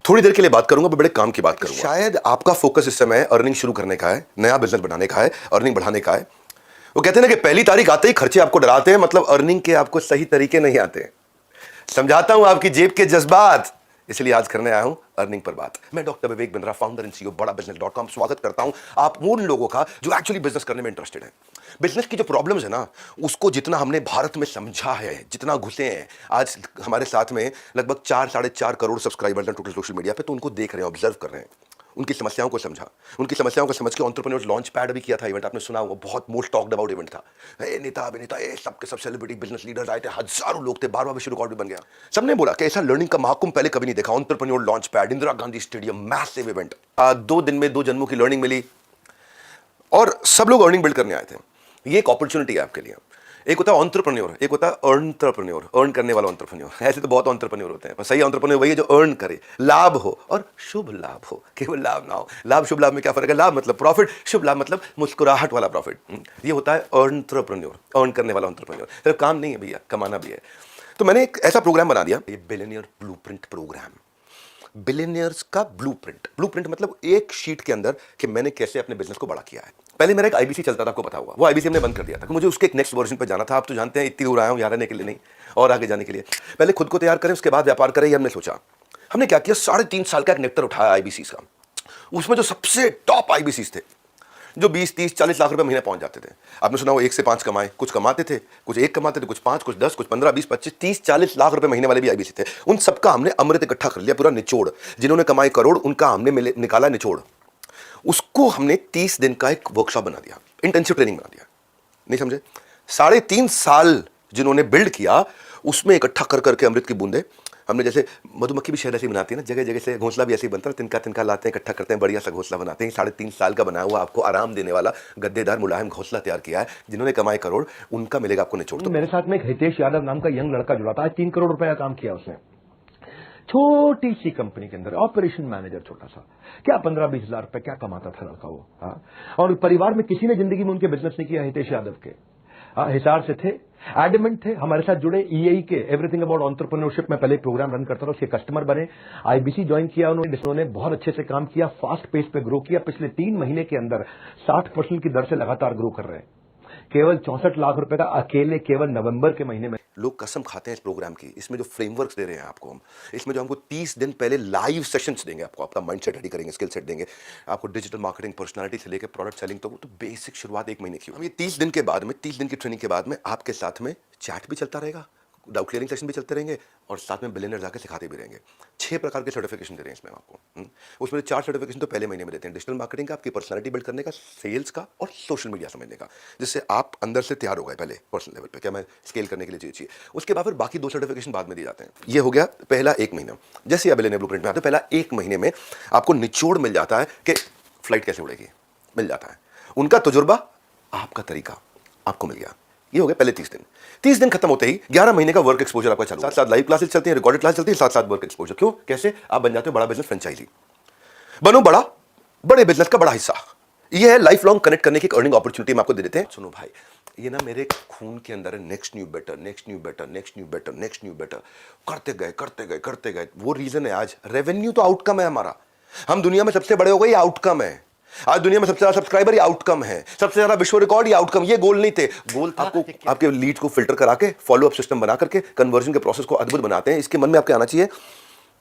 थोड़ी देर के लिए बात करूंगा, बड़े काम की बात करूंगा। शायद आपका फोकस इस समय अर्निंग शुरू करने का है, नया बिजनेस बनाने का है, अर्निंग बढ़ाने का है। वो कहते हैं ना कि पहली तारीख आते ही खर्चे आपको डराते हैं, मतलब अर्निंग के आपको सही तरीके नहीं आते। समझाता हूं आपकी जेब के जज्बात, इसलिए आज करने आया हूं अर्निंग पर बात। मैं doctor Vivek Bindra, founder and CEO बड़ा बिजनेस.com, स्वागत करता हूं आप उन लोगों का जो एक्चुअली बिजनेस करने में इंटरेस्टेड है। बिजनेस की जो प्रॉब्लम्स है ना, उसको जितना हमने भारत में समझा है, जितना घुसे हैं, आज हमारे साथ में लगभग 4-4.5 करोड़ सब्सक्राइबर्स हैं टोटल सोशल मीडिया पे, तो उनको देख रहे हैं, ऑब्जर्व कर रहे हैं, उनकी समस्याओं को समझा, उनकी समस्याओं को समझ के एंटरप्रेन्योर्स लॉन्च पैड भी किया था इवेंट, आपने सुना होगा, बहुत मोस्ट टॉक्ड अबाउट इवेंट था। नेता अभिनेता सबके सब सेलिब्रिटी बिजनेस लीडर्स आए थे, हजारों लोग थे, 12वां विश्व रिकॉर्ड भी बन गया। सबने बोला कि ऐसा लर्निंग का महाकुंभ पहले कभी नहीं देखा। Entrepreneur launch pad, Indira Gandhi stadium, massive event, 2 दिन में 2 जन्मों की लर्निंग मिली और सब लोग अर्निंग बिल्ड करने आए थे। ये एक अपॉर्चुनिटी है आपके लिए। एक होता है एंटरप्रेन्योर, एक होता है एंटरप्रेन्योर, अर्न करने वाला एंटरप्रेन्योर। ऐसे तो बहुत एंटरप्रेन्योर होते हैं, पर सही एंटरप्रेन्योर वही है जो अर्न करे, लाभ हो और शुभ लाभ हो, केवल लाभ ना हो। लाभ शुभ लाभ में क्या फर्क है? लाभ मतलब प्रॉफिट, शुभ लाभ मतलब मुस्कुराहट वाला प्रॉफिट। ये होता है एंटरप्रेन्योर, अर्न करने वाला एंटरप्रेन्योर। सिर्फ काम नहीं है भैया, कमाना भी है। तो मैंने एक ऐसा प्रोग्राम बना दिया, ये बिलियनियर ब्लूप्रिंट प्रोग्राम। बिलियनियर्स का ब्लूप्रिंट मतलब एक शीट के अंदर कि मैंने कैसे अपने बिजनेस को बड़ा किया है। पहले मेरा एक आईबीसी चलता था, आपको पता होगा, वो आईबीसी हमने बंद कर दिया था, मुझे उसके एक नेक्स्ट वर्जन पर जाना था। आप तो जानते हैं इतनी दूर आया हूं यहाँ रहने के लिए नहीं, और आगे जाने के लिए पहले खुद को तैयार करें, उसके बाद व्यापार करें। ये हमने सोचा। हमने क्या किया, 3.5 साल का एक नेक्टर उठाया आईबीसी का। उसमें जो सबसे टॉप आईबीसी थे, जो 20-30-40 लाख रुपए महीने पहुंच जाते थे। आपने सुना वो 1 से 5 कमाए, कुछ कमाते थे, कुछ 1 कमाते थे, कुछ 5, कुछ 10, कुछ 15, 20, 25, 30-40 लाख रुपए महीने वाले भी आईबीसी थे। उन सबका हमने अमृत इकट्ठा कर लिया, पूरा निचोड़। जिन्होंने कमाए करोड़, उनका हमने निकाला निचोड़। उसको हमने 30 दिन का एक वर्कशॉप बना दिया, इंटेंसिव ट्रेनिंग बना दिया। नहीं समझे? 3.5 साल जिन्होंने बिल्ड किया, उसमें इकट्ठा कर करके अमृत की बूंदे हमने, जैसे मधुमक्खी भी शहद ऐसे बनाती है ना, जगह जगह से घोंसला भी ऐसे ही बनता है, तिनका तिनका लाते हैं, इकट्ठा करते हैं, बढ़िया सा घोंसला बनाते हैं। 3.5 साल का बनाया हुआ आपको आराम देने वाला गद्देदार मुलायम घोंसला तैयार किया है। जिन्होंने कमाए करोड़, उनका मिलेगा आपको निचोड़। तो मेरे साथ में एक हितेश यादव नाम का यंग लड़का जुड़ा था, आज 3 करोड़ रुपए का काम किया उसने, छोटी सी कंपनी के अंदर ऑपरेशन मैनेजर, छोटा सा, क्या 15-20 हजार रुपए क्या कमाता था लड़का वो। और परिवार में किसी ने जिंदगी में उनके बिजनेस नहीं किया हितेश यादव के। हिसार से थे, एडमेंट थे, हमारे साथ जुड़े। ईएई के एवरीथिंग अबाउट एंटरप्रेन्योरशिप में पहले प्रोग्राम रन करता था, उसके कस्टमर बने, आईबीसी ज्वाइन किया उन्होंने बहुत अच्छे से काम किया, फास्ट पेस पे ग्रो किया। पिछले 3 महीने के अंदर 60% की दर से लगातार ग्रो कर रहे हैं। केवल 64 लाख रुपए का अकेले केवल नवंबर के महीने में। लोग कसम खाते हैं इस प्रोग्राम की। इसमें जो फ्रेमवर्क्स दे रहे हैं आपको हम, इसमें जो हमको 30 दिन पहले लाइव सेशंस देंगे, आपको आपका माइंडसेट रेडी करेंगे, स्किल सेट देंगे आपको, डिजिटल मार्केटिंग, पर्सनालिटी से लेकर प्रोडक्ट सेलिंग, तो वो तो बेसिक शुरुआत 1 महीने की। हम ये 30 दिन के बाद में, 30 दिन की ट्रेनिंग के बाद में आपके साथ में चैट भी चलता रहेगा, डाउट क्लियरिंग सेशन भी चलते रहेंगे, और साथ में बिलियनर जाकर सिखाते भी रहेंगे। 6 प्रकार के सर्टिफिकेशन दे रहे हैं इसमें आपको। उसमें 4 सर्टिफिकेशन तो पहले महीने में देते हैं, डिजिटल मार्केटिंग का, आपकी पर्सनालिटी बिल्ड करने का, सेल्स का, और सोशल मीडिया समझने का, जिससे आप अंदर से तैयार हो गए पहले पर्सनल लेवल पे, क्या मैं स्केल करने के लिए चाहिए। उसके बाद फिर बाकी 2 सर्टिफिकेशन बाद में दिए जाते हैं। ये हो गया पहला 1 महीना। जैसे आप बिलियनर ब्लूप्रिंट में आते हो, पहला 1 महीने में आपको निचोड़ मिल जाता है कि फ्लाइट कैसे उड़ेगी, मिल जाता है। उनका तजुर्बा, आपका तरीका आपको मिल गया। ये हो गया पहले 30 दिन। 30 दिन खत्म होते ही 11 महीने का वर्क एक्सपोजर आपका चालू। साथ लाइव क्लासेस चलती हैं, रिकॉर्डेड क्लास चलती है, साथ वर्क एक्सपोजर। क्यों? कैसे? आप बन जाते हो बड़ा बिजनेस फ्रेंचाइजी, बनो बड़ा, बड़े बिजनेस का बड़ा हिस्सा। ये है लाइफ लॉन्ग कनेक्ट करने की अर्निंग अपॉर्चुनिटी हम आपको दे देते हैं। सुनो भाई, ये ना मेरे खून के अंदर है, next new better, next new better, next new better, next new better, करते गए करते गए करते गए। वो रीजन है आज रेवेन्यू तो आउटकम है हमारा। हम दुनिया में सबसे बड़े हो गए, ये आउटकम है। आज दुनिया में सबसे ज्यादा सब्सक्राइबर, ये आउटकम है। सबसे ज्यादा विश्व रिकॉर्ड, ये आउटकम। ये गोल नहीं थे, गोल था आपको आपके लीड को फिल्टर करा के, फॉलो अप सिस्टम बना करके कन्वर्जन के प्रोसेस को अद्भुत बनाते हैं। इसके मन में आपके आना चाहिए,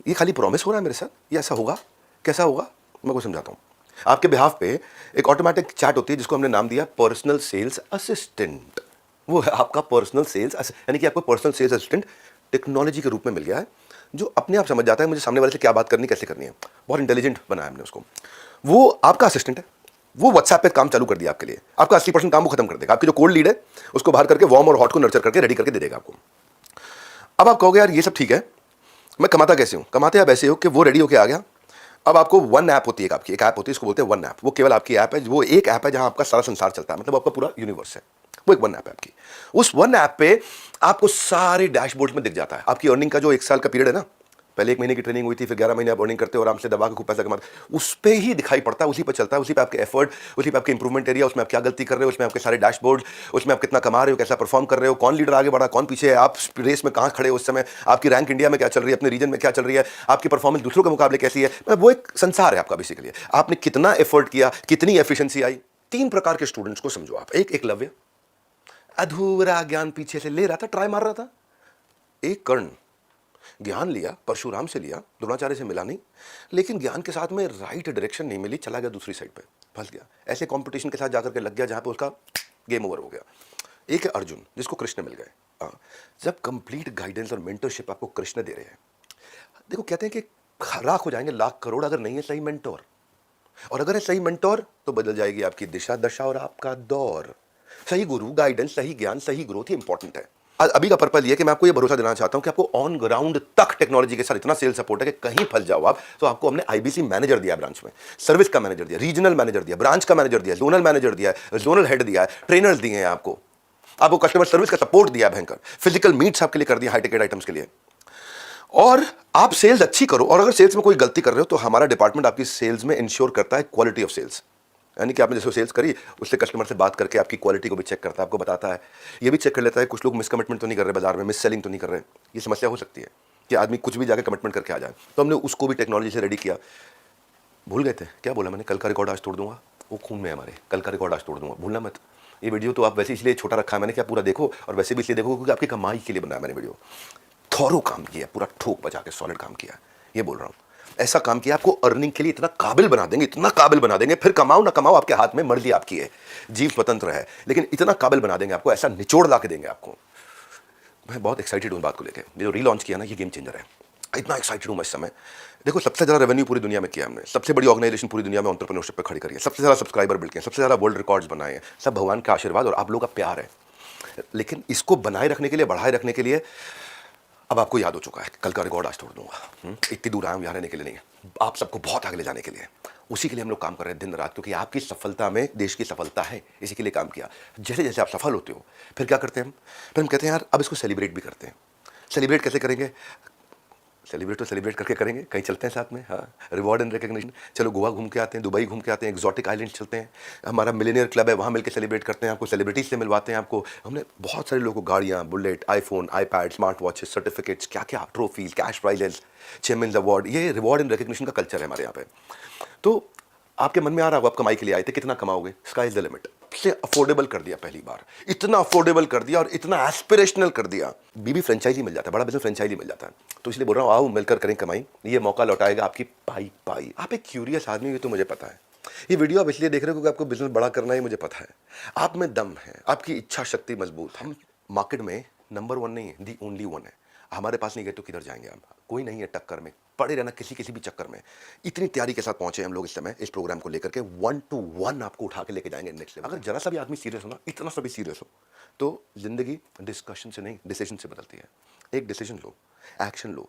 ये खाली प्रॉमिस हो रहा है मेरे साथ, ये ऐसा होगा, कैसा होगा, मैं आपको समझाता हूं। आपके बिहाफ पे एक ऑटोमेटिक चैट होती है, जिसको हमने नाम दिया पर्सनल सेल्स असिस्टेंट। वो है आपका पर्सनल सेल्स, यानी कि आपको पर्सनल सेल्स असिस्टेंट टेक्नोलॉजी के रूप में मिल गया है, जो अपने आप समझ जाता है मुझे सामने वाले से क्या बात करनी, कैसे करनी है। बहुत इंटेलिजेंट बनाया हमने उसको। वो आपका असिस्टेंट है, वो व्हाट्सएप पे काम चालू कर दिया आपके लिए। आपका 80% काम वो खत्म कर देगा। आपकी जो कोल्ड लीड है उसको बाहर करके वार्म और हॉट को नर्चर करके रेडी करके दे देगा आपको। अब आप कहोगे यार ये सब ठीक है, मैं कमाता कैसे हूं? कमाते आप ऐसे हो कि वो रेडी होके आ गया। अब आपको वन ऐप होती है, आपकी एक ऐप होती है, इसको बोलते हैं वन ऐप। वो केवल आपकी ऐप है, वो एक ऐप है जहां आपका सारा संसार चलता है, मतलब आपका पूरा यूनिवर्स है। वो एक वन ऐप है आपकी। उस वन ऐप पे आपको सारे डैशबोर्ड में दिख जाता है। आपकी अर्निंग का जो 1 साल का पीरियड है ना, पहले 1 महीने की ट्रेनिंग हुई थी, फिर 11 महीने आप अर्निंग करते हो, आराम से दबा के खूब पैसा कमाते, उस पे ही दिखाई पड़ता है, उसी पे चलता है, उसी पे आपके एफर्ट, उसी पे आपके इंप्रूवमेंट एरिया, उसमें आप क्या गलती कर रहे हो, उसमें आपके सारे डैशबोर्ड, उसमें आप कितना कमा रहे हो, कैसा परफॉर्म कर रहे हो, कौन लीडर आगे बढ़ा, कौन पीछे है, आप रेस में कहाँ खड़े हो उस समय, आपकी रैंक इंडिया में क्या चल रही है, अपने रीजन में क्या चल रही है, आपकी परफॉर्मेंस दूसरों के मुकाबले कैसी है। मतलब वो एक संसार है आपका बेसिकली। आपने कितना एफर्ट किया, कितनी एफिशिएंसी आई। 3 प्रकार के स्टूडेंट्स को समझो आप। एक एकलव्य, अधूरा ज्ञान पीछे से ले रहा था, ट्राई मार रहा था। एक कर्ण, ज्ञान लिया, परशुराम से लिया, द्रोणाचार्य से मिला नहीं, लेकिन ज्ञान के साथ में राइट डायरेक्शन नहीं मिली, चला गया दूसरी साइड पे, फंस गया। ऐसे कंपटीशन के साथ जाकर के लग गया जहां पे उसका गेम ओवर हो गया। एक है अर्जुन, जिसको कृष्ण मिल गए। जब कंप्लीट गाइडेंस और मेंटरशिप आपको कृष्ण दे रहे हैं, देखो कहते हैं कि लाख हो जाएंगे, लाख करोड़, अगर नहीं है सही मेंटोर, और अगर है सही मेंटोर तो बदल जाएगी आपकी दिशा दशा और आपका दौर। सही गुरु, गाइडेंस, सही ज्ञान, सही ग्रोथ ही इंपॉर्टेंट है। अभी का पर्पल ये कि मैं आपको ये भरोसा देना चाहता हूं कि आपको ऑन ग्राउंड तक टेक्नोलॉजी के साथ इतना सेल सपोर्ट है कि कहीं फंस जाओ आप तो आपको हमने आईबीसी मैनेजर दिया, ब्रांच में सर्विस का मैनेजर दिया, रीजनल मैनेजर दिया, ब्रांच का मैनेजर दिया, जोनल मैनेजर दिया, जोनल हेड दिया, ट्रेनर्स दिए हैं आपको कस्टमर सर्विस का सपोर्ट दिया भयंकर, फिजिकल मीट्स आपके लिए कर दिया हाई टिकट आइटम्स के लिए। और आप सेल्स अच्छी करो, और अगर सेल्स में कोई गलती कर रहे हो तो हमारा डिपार्टमेंट आपकी सेल्स में इंश्योर करता है क्वालिटी ऑफ सेल्स, यानी कि आपने जैसे सेल्स करी उससे कस्टमर से बात करके आपकी क्वालिटी को भी चेक करता है, आपको बताता है, ये भी चेक कर लेता है कुछ लोग मिसकमिटमेंट तो नहीं कर रहे बाजार में, मिस सेलिंग तो नहीं कर रहे। ये समस्या हो सकती है कि आदमी कुछ भी जाकर कमिटमेंट करके आ जाए, तो हमने उसको भी टेक्नोलॉजी से रेडी किया। भूल गए थे क्या बोला मैंने, कल का रिकॉर्ड आज तोड़ दूंगा, वो खून में है हमारे, कल का रिकॉर्ड आज तोड़ दूंगा, भूलना मत। ये वीडियो तो आप वैसे इसलिए छोटा रखा है मैंने, क्या पूरा देखो, और वैसे भी इसलिए देखो क्योंकि आपकी कमाई के लिए बनाया मैंने वीडियो। थॉरो काम किया, पूरा ठोक बजा के सॉलिड काम किया, ये बोल रहा हूँ। ऐसा काम किया आपको अर्निंग के लिए इतना काबिल बना देंगे, इतना काबिल बना देंगे, फिर कमाओ ना कमाओ आपके हाथ में, मर्जी आपकी है, जीव स्वतंत्र है, लेकिन इतना काबिल बना देंगे आपको, ऐसा निचोड़ ला के देंगे आपको। मैं बहुत एक्साइटेड हूँ बात को लेकर। ये जो रीलॉन्च किया ना, ये गेम चेंजर है, इतना एक्साइटेड हूँ मैं इस समय। देखो सबसे ज़्यादा रेवेन्यू पूरी दुनिया में किया हमने, सबसे बड़ी ऑर्गेनाइजेशन पूरी दुनिया में एंटरप्रेन्योरशिप पे खड़ी करी है, सबसे ज़्यादा सब्सक्राइबर बिल्ड किए, सबसे ज़्यादा वर्ल्ड रिकॉर्ड्स बनाए हैं, सब भगवान का आशीर्वाद और आप लोगों का प्यार है। लेकिन इसको बनाए रखने के लिए, बढ़ाए रखने के लिए अब आपको याद हो चुका है, कल का रिकॉर्ड आज तोड़ दूंगा। इतनी दूर आया हूं यहाँ रहने के लिए नहीं, आप सबको बहुत आगे ले जाने के लिए, उसी के लिए हम लोग काम कर रहे हैं दिन रात, क्योंकि आपकी सफलता में देश की सफलता है, इसी के लिए काम किया। जैसे जैसे आप सफल होते हो फिर क्या करते हैं फिर हम कहते हैं यार अब इसको सेलिब्रेट भी करते हैं। सेलिब्रेट कैसे करेंगे, सेलिब्रेट तो सेलिब्रेट करके करेंगे, कहीं चलते हैं साथ में, हाँ, रिवॉर्ड एंड रिकग्निशन, चलो गोवा घूम के आते हैं, दुबई घूम के आते हैं, एक्सोटिक आइलैंड चलते हैं, हमारा मिलेनियर क्लब है वहाँ मिलकर सेलिब्रेट करते हैं, आपको सेलिब्रिटीज से मिलवाते हैं। आपको हमने बहुत सारे लोगों को गाड़ियाँ, bullet, iPhone, iPad, smart watches, certificates, क्या क्या, trophies, cash prices, chairman award, ये रिवॉर्ड एंड रिकग्निशन का कल्चर है हमारे यहाँ पे। तो आपके मन में आ रहा होगा आप कमाई के लिए आए थे, कितना कमाओगे, स्काई इज द लिमिट। से अफोर्डेबल कर दिया, पहली बार इतना अफोर्डेबल कर दिया और इतना एस्पिरेशनल कर दिया। बीबी फ्रेंचाइजी मिल जाता है, बड़ा बिजनेस फ्रेंचाइजी मिल जाता है। तो इसलिए बोल रहा हूँ आओ मिलकर करें कमाई, ये मौका लौटाएगा आपकी पाई पाई। आप एक क्यूरियस आदमी हो तो मुझे पता है, ये वीडियो आप इसलिए देख रहे हो क्योंकि आपको बिजनेस बड़ा करना है, मुझे पता है। आप में दम है, आपकी इच्छा शक्ति मजबूत है। हम मार्केट में नंबर 1 नहीं है, दी ओनली 1 है। हमारे पास नहीं गए तो किधर जाएंगे हम, कोई नहीं है टक्कर में, पड़े रहना किसी भी चक्कर में। इतनी तैयारी के साथ पहुंचे हम लोग इस समय इस प्रोग्राम को लेकर के, 1 to 1 आपको उठा के लेके जाएंगे नेक्स्ट लेवल। अगर जरा सा भी आदमी सीरियस हो ना, इतना सा भी सीरियस हो, तो जिंदगी डिस्कशन से नहीं डिसीजन से बदलती है। एक डिसीजन लो, एक्शन लो,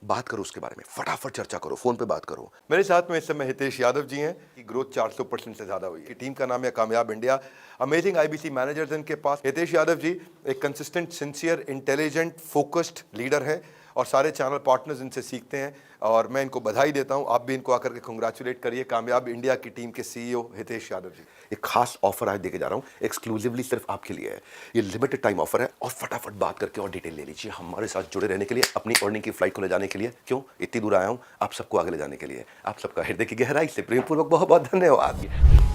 बात करो उसके बारे में, फटाफट चर्चा करो, फोन पे बात करो। मेरे साथ में इस समय हितेश यादव जी हैं कि ग्रोथ 400% से ज्यादा हुई है। टीम का नाम है कामयाब इंडिया, अमेजिंग आईबीसी मैनेजर्स इनके पास। हितेश यादव जी एक consistent, sincere, intelligent, focused leader है और सारे चैनल पार्टनर्स इनसे सीखते हैं और मैं इनको बधाई देता हूं। आप भी इनको आकर के कंग्रेचुलेट करिए। कामयाब इंडिया की टीम के सीईओ हितेश यादव जी, एक खास ऑफर आज देके जा रहा हूं, एक्सक्लूसिवली सिर्फ आपके लिए है। ये लिमिटेड टाइम ऑफर है और फटाफट बात करके और डिटेल ले लीजिए हमारे साथ जुड़े रहने के लिए, अपनी अर्निंग की फ्लाइट को ले जाने के लिए। क्यों इतनी दूर आया हूं, आप सबको आगे ले जाने के लिए। आप सबका हृदय की गहराई से प्रेमपूर्वक बहुत बहुत धन्यवाद।